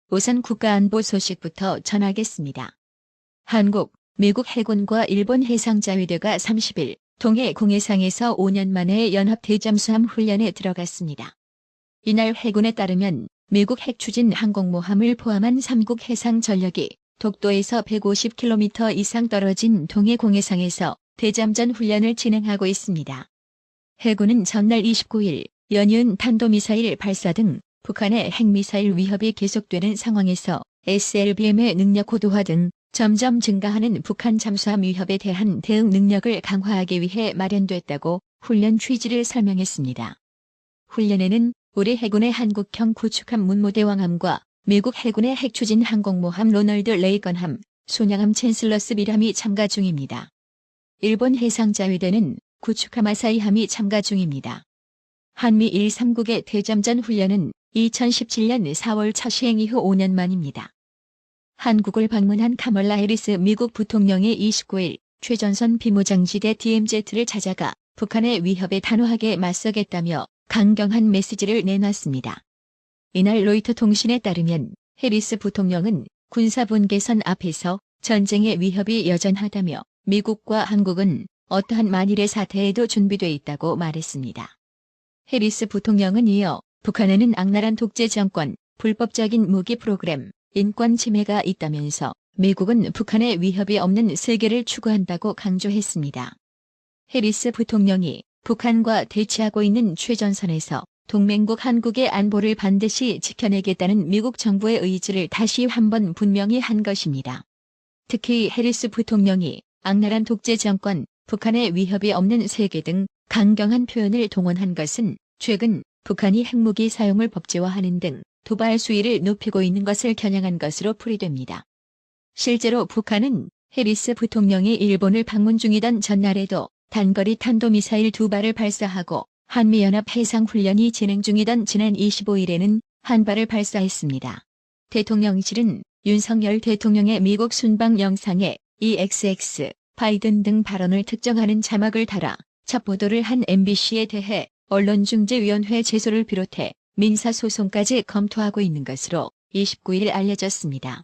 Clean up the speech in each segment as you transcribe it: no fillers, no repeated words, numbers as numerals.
우선 국가안보 소식부터 전하겠습니다. 한국, 미국 해군과 일본 해상자위대가 30일 동해 공해상에서 5년 만에 연합 대잠수함 훈련에 들어갔습니다. 이날 해군에 따르면 미국 핵추진 항공모함을 포함한 3국 해상 전력이 독도에서 150km 이상 떨어진 동해 공해상에서 대잠전 훈련을 진행하고 있습니다. 해군은 전날 29일 연이은 탄도미사일 발사 등 북한의 핵미사일 위협이 계속되는 상황에서 SLBM의 능력 고도화 등 점점 증가하는 북한 잠수함 위협에 대한 대응 능력을 강화하기 위해 마련됐다고 훈련 취지를 설명했습니다. 훈련에는 우리 해군의 한국형 구축함 문무대왕함과 미국 해군의 핵추진 항공모함 로널드 레이건함, 순양함 챈슬러스 비람이 참가 중입니다. 일본 해상자위대는 구축함 아사히함이 참가 중입니다. 한미일 3국의 대잠전 훈련은 2017년 4월 첫 시행 이후 5년 만입니다. 한국을 방문한 카멀라 해리스 미국 부통령이 29일 최전선 비무장지대 DMZ를 찾아가 북한의 위협에 단호하게 맞서겠다며 강경한 메시지를 내놨습니다. 이날 로이터 통신에 따르면 해리스 부통령은 군사분계선 앞에서 전쟁의 위협이 여전하다며 미국과 한국은 어떠한 만일의 사태에도 준비돼 있다고 말했습니다. 해리스 부통령은 이어 북한에는 악랄한 독재 정권, 불법적인 무기 프로그램, 인권 침해가 있다면서 미국은 북한의 위협이 없는 세계를 추구한다고 강조했습니다. 해리스 부통령이 북한과 대치하고 있는 최전선에서 동맹국 한국의 안보를 반드시 지켜내겠다는 미국 정부의 의지를 다시 한번 분명히 한 것입니다. 특히 해리스 부통령이 악랄한 독재 정권, 북한의 위협이 없는 세계 등 강경한 표현을 동원한 것은 최근 북한이 핵무기 사용을 법제화하는 등 도발 수위를 높이고 있는 것을 겨냥한 것으로 풀이됩니다. 실제로 북한은 해리스 부통령이 일본을 방문 중이던 전날에도 단거리 탄도미사일 2발을 발사하고 한미연합 해상훈련이 진행 중이던 지난 25일에는 한 발을 발사했습니다. 대통령실은 윤석열 대통령의 미국 순방 영상에 EXX, 바이든 등 발언을 특정하는 자막을 달아 첩보도를 한 MBC에 대해 언론중재위원회 제소를 비롯해 민사소송까지 검토하고 있는 것으로 29일 알려졌습니다.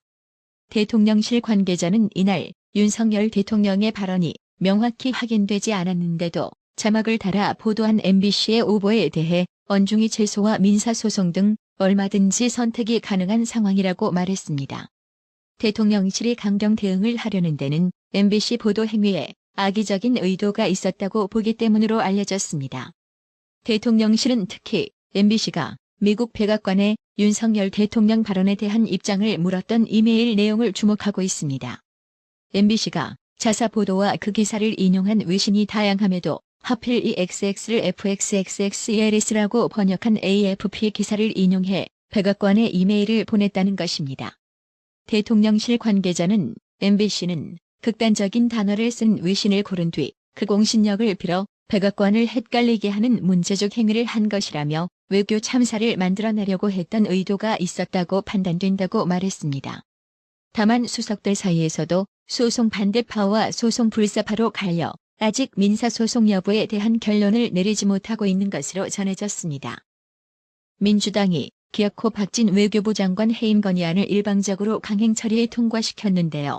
대통령실 관계자는 이날 윤석열 대통령의 발언이 명확히 확인되지 않았는데도 자막을 달아 보도한 MBC의 오보에 대해 언중이 제소와 민사소송 등 얼마든지 선택이 가능한 상황이라고 말했습니다. 대통령실이 강경 대응을 하려는 데는 MBC 보도 행위에 악의적인 의도가 있었다고 보기 때문으로 알려졌습니다. 대통령실은 특히 MBC가 미국 백악관에 윤석열 대통령 발언에 대한 입장을 물었던 이메일 내용을 주목하고 있습니다. MBC가 자사 보도와 그 기사를 인용한 외신이 다양함에도 하필 이 XX를 FXXXELS라고 번역한 AFP 기사를 인용해 백악관에 이메일을 보냈다는 것입니다. 대통령실 관계자는 MBC는 극단적인 단어를 쓴 외신을 고른 뒤 그 공신력을 빌어 백악관을 헷갈리게 하는 문제적 행위를 한 것이라며 외교 참사를 만들어내려고 했던 의도가 있었다고 판단된다고 말했습니다. 다만 수석들 사이에서도 소송 반대파와 소송 불사파로 갈려 아직 민사소송 여부에 대한 결론을 내리지 못하고 있는 것으로 전해졌습니다. 민주당이 기어코 박진 외교부 장관 해임 건의안을 일방적으로 강행 처리해 통과시켰는데요.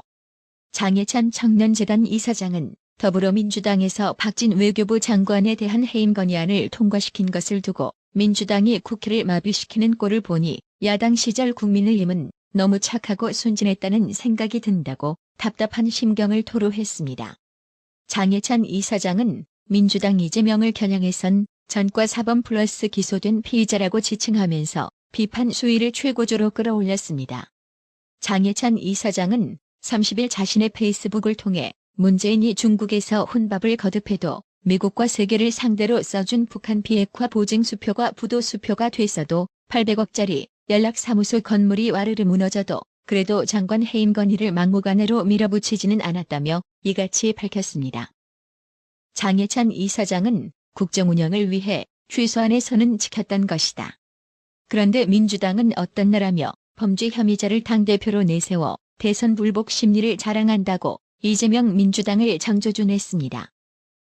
장해찬 청년재단 이사장은 더불어민주당에서 박진 외교부 장관에 대한 해임 건의안을 통과시킨 것을 두고 민주당이 국회를 마비시키는 꼴을 보니 야당 시절 국민의힘은 너무 착하고 순진했다는 생각이 든다고 답답한 심경을 토로했습니다. 장해찬 이사장은 민주당 이재명을 겨냥해선 전과 사범 플러스 기소된 피의자라고 지칭하면서 비판 수위를 최고조로 끌어올렸습니다. 장해찬 이사장은 30일 자신의 페이스북을 통해 문재인이 중국에서 혼밥을 거듭해도 미국과 세계를 상대로 써준 북한 비핵화 보증 수표가 부도 수표가 됐어도 800억짜리 연락사무소 건물이 와르르 무너져도 그래도 장관 해임 건의를 막무가내로 밀어붙이지는 않았다며 이같이 밝혔습니다. 장해찬 이사장은 국정 운영을 위해 최소한의 선은 지켰던 것이다. 그런데 민주당은 어떤 나라며 범죄 혐의자를 당대표로 내세워 대선 불복 심리를 자랑한다고 이재명 민주당을 창조준했습니다.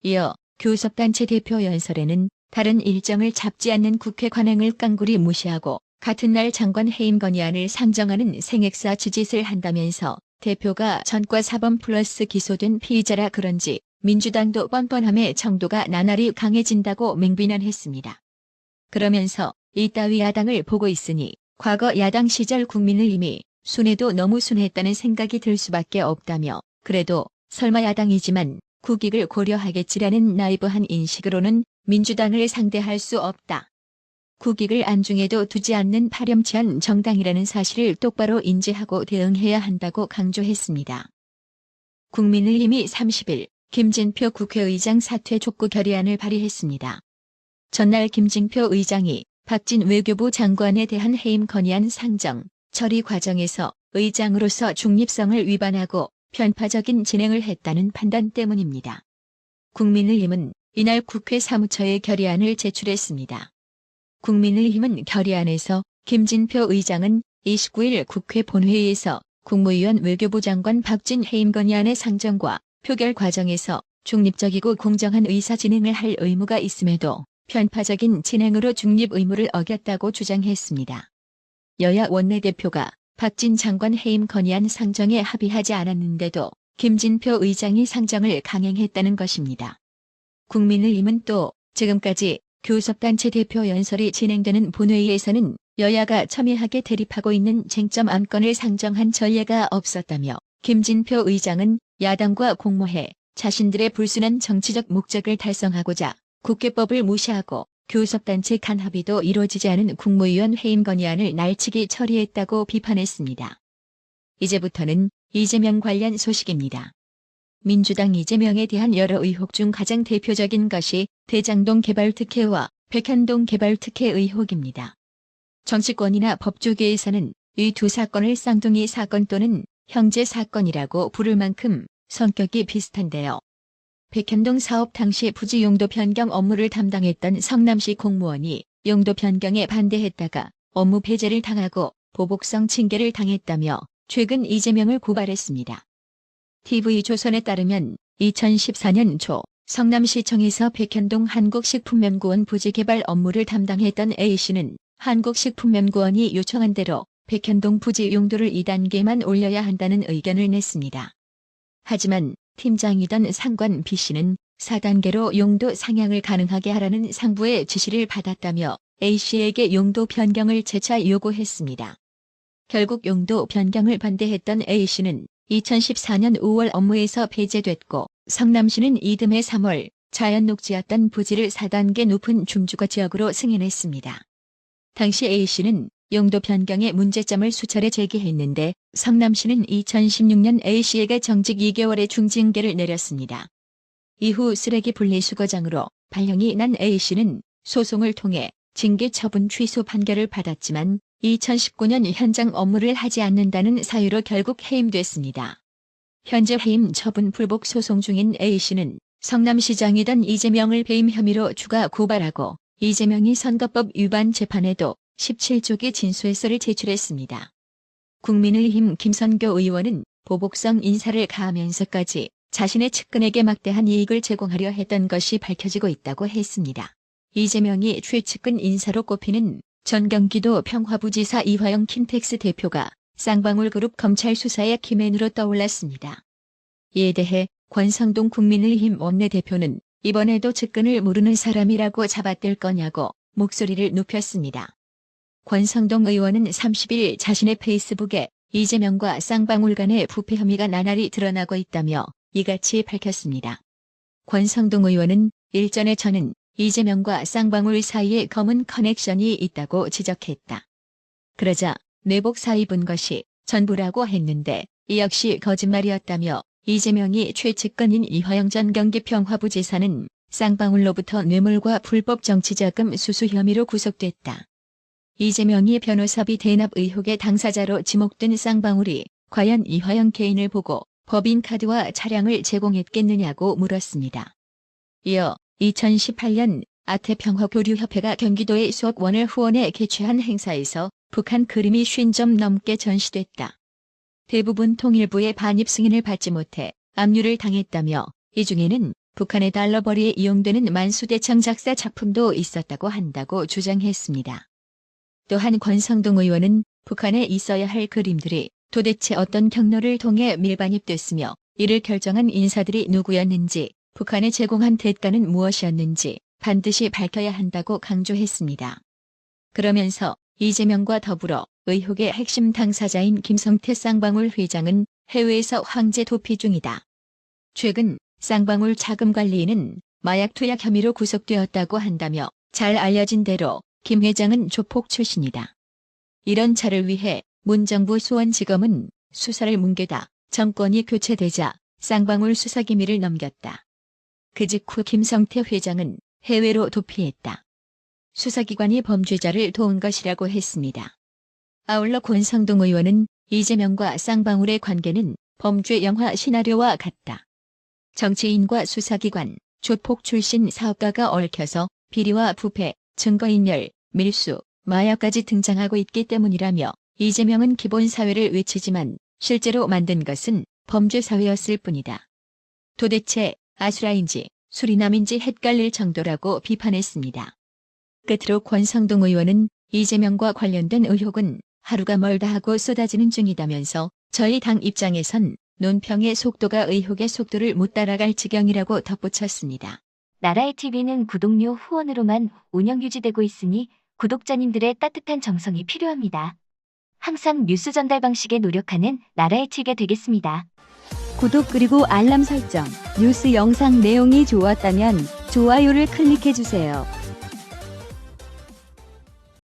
이어 교섭단체 대표 연설에는 다른 일정을 잡지 않는 국회 관행을 깡그리 무시하고 같은 날 장관 해임 건의안을 상정하는 생액사 지짓을 한다면서 대표가 전과 사범 플러스 기소된 피의자라 그런지 민주당도 뻔뻔함의 정도가 나날이 강해진다고 맹비난했습니다. 그러면서 이따위 야당을 보고 있으니 과거 야당 시절 국민을 이미 순해도 너무 순했다는 생각이 들 수밖에 없다며 그래도 설마 야당이지만 국익을 고려하겠지라는 나이브한 인식으로는 민주당을 상대할 수 없다. 국익을 안중에도 두지 않는 파렴치한 정당이라는 사실을 똑바로 인지하고 대응해야 한다고 강조했습니다. 국민의힘이 30일 김진표 국회의장 사퇴 촉구 결의안을 발의했습니다. 전날 김진표 의장이 박진 외교부 장관에 대한 해임 건의안 상정, 처리 과정에서 의장으로서 중립성을 위반하고 편파적인 진행을 했다는 판단 때문입니다. 국민의힘은 이날 국회 사무처에 결의안을 제출했습니다. 국민의힘은 결의안에서 김진표 의장은 29일 국회 본회의에서 국무위원 외교부 장관 박진 해임 건의안의 상정과 표결 과정에서 중립적이고 공정한 의사 진행을 할 의무가 있음에도 편파적인 진행으로 중립 의무를 어겼다고 주장했습니다. 여야 원내대표가 박진 장관 해임 건의안 상정에 합의하지 않았는데도 김진표 의장이 상정을 강행했다는 것입니다. 국민의힘은 또 지금까지 교섭단체 대표 연설이 진행되는 본회의에서는 여야가 첨예하게 대립하고 있는 쟁점 안건을 상정한 전례가 없었다며 김진표 의장은 야당과 공모해 자신들의 불순한 정치적 목적을 달성하고자 국회법을 무시하고 교섭단체 간 합의도 이루어지지 않은 국무위원 해임 건의안을 날치기 처리했다고 비판했습니다. 이제부터는 이재명 관련 소식입니다. 민주당 이재명에 대한 여러 의혹 중 가장 대표적인 것이 대장동 개발 특혜와 백현동 개발 특혜 의혹입니다. 정치권이나 법조계에서는 이 두 사건을 쌍둥이 사건 또는 형제 사건이라고 부를 만큼 성격이 비슷한데요. 백현동 사업 당시 부지 용도 변경 업무를 담당했던 성남시 공무원이 용도 변경에 반대했다가 업무 배제를 당하고 보복성 징계를 당했다며 최근 이재명을 고발했습니다. TV조선에 따르면 2014년 초 성남시청에서 백현동 한국식품연구원 부지 개발 업무를 담당했던 A씨는 한국식품연구원이 요청한 대로 백현동 부지 용도를 2단계만 올려야 한다는 의견을 냈습니다. 하지만 팀장이던 상관 B씨는 4단계로 용도 상향을 가능하게 하라는 상부의 지시를 받았다며 A씨에게 용도 변경을 재차 요구했습니다. 결국 용도 변경을 반대했던 A씨는 2014년 5월 업무에서 배제됐고 성남시는 이듬해 3월 자연 녹지였던 부지를 4단계 높은 중주거 지역으로 승인했습니다. 당시 A씨는 용도 변경의 문제점을 수차례 제기했는데 성남시는 2016년 A씨에게 정직 2개월의 중징계를 내렸습니다. 이후 쓰레기 분리수거장으로 발령이 난 A씨는 소송을 통해 징계 처분 취소 판결을 받았지만 2019년 현장 업무를 하지 않는다는 사유로 결국 해임됐습니다. 현재 해임 처분 불복 소송 중인 A씨는 성남시장이던 이재명을 배임 혐의로 추가 고발하고 이재명이 선거법 위반 재판에도 17쪽의 진술서를 제출했습니다. 국민의힘 김선교 의원은 보복성 인사를 가하면서까지 자신의 측근에게 막대한 이익을 제공하려 했던 것이 밝혀지고 있다고 했습니다. 이재명이 최측근 인사로 꼽히는 전 경기도 평화부지사 이화영 킨텍스 대표가 쌍방울그룹 검찰 수사의 키맨으로 떠올랐습니다. 이에 대해 권성동 국민의힘 원내대표는 이번에도 측근을 모르는 사람이라고 잡아댈 거냐고 목소리를 높였습니다. 권성동 의원은 30일 자신의 페이스북에 이재명과 쌍방울 간의 부패 혐의가 나날이 드러나고 있다며 이같이 밝혔습니다. 권성동 의원은 일전에 저는 이재명과 쌍방울 사이에 검은 커넥션이 있다고 지적했다. 그러자 내복 사 입은 것이 전부라고 했는데 이 역시 거짓말이었다며 이재명이 최측근인 이화영 전 경기평화부지사는 쌍방울로부터 뇌물과 불법 정치자금 수수 혐의로 구속됐다. 이재명이 변호사비 대납 의혹의 당사자로 지목된 쌍방울이 과연 이화영 개인을 보고 법인카드와 차량을 제공했겠느냐고 물었습니다. 이어 2018년 아태평화교류협회가 경기도의 수억원을 후원해 개최한 행사에서 북한 그림이 50점 넘게 전시됐다. 대부분 통일부의 반입 승인을 받지 못해 압류를 당했다며 이 중에는 북한의 달러벌이에 이용되는 만수대창 작사 작품도 있었다고 한다고 주장했습니다. 또한 권성동 의원은 북한에 있어야 할 그림들이 도대체 어떤 경로를 통해 밀반입됐으며 이를 결정한 인사들이 누구였는지, 북한에 제공한 대가는 무엇이었는지 반드시 밝혀야 한다고 강조했습니다. 그러면서 이재명과 더불어 의혹의 핵심 당사자인 김성태 쌍방울 회장은 해외에서 황제 도피 중이다. 최근 쌍방울 자금관리인은 마약 투약 혐의로 구속되었다고 한다며 잘 알려진 대로 김 회장은 조폭 출신이다. 이런 차를 위해 문정부 수원지검은 수사를 뭉개다 정권이 교체되자 쌍방울 수사기밀을 넘겼다. 그 직후 김성태 회장은 해외로 도피했다. 수사기관이 범죄자를 도운 것이라고 했습니다. 아울러 권성동 의원은 이재명과 쌍방울의 관계는 범죄 영화 시나리오와 같다. 정치인과 수사기관, 조폭 출신 사업가가 얽혀서 비리와 부패, 증거인멸, 밀수, 마약까지 등장하고 있기 때문이라며 이재명은 기본사회를 외치지만 실제로 만든 것은 범죄사회였을 뿐이다. 도대체 아수라인지 수리남인지 헷갈릴 정도라고 비판했습니다. 끝으로 권성동 의원은 이재명과 관련된 의혹은 하루가 멀다 하고 쏟아지는 중이다면서 저희 당 입장에선 논평의 속도가 의혹의 속도를 못 따라갈 지경이라고 덧붙였습니다. 나라의 TV는 구독료 후원으로만 운영 유지되고 있으니 구독자님들의 따뜻한 정성이 필요합니다. 항상 뉴스 전달 방식에 노력하는 나라의 TV가 되겠습니다. 구독 그리고 알람 설정, 뉴스 영상 내용이 좋았다면 좋아요를 클릭해주세요.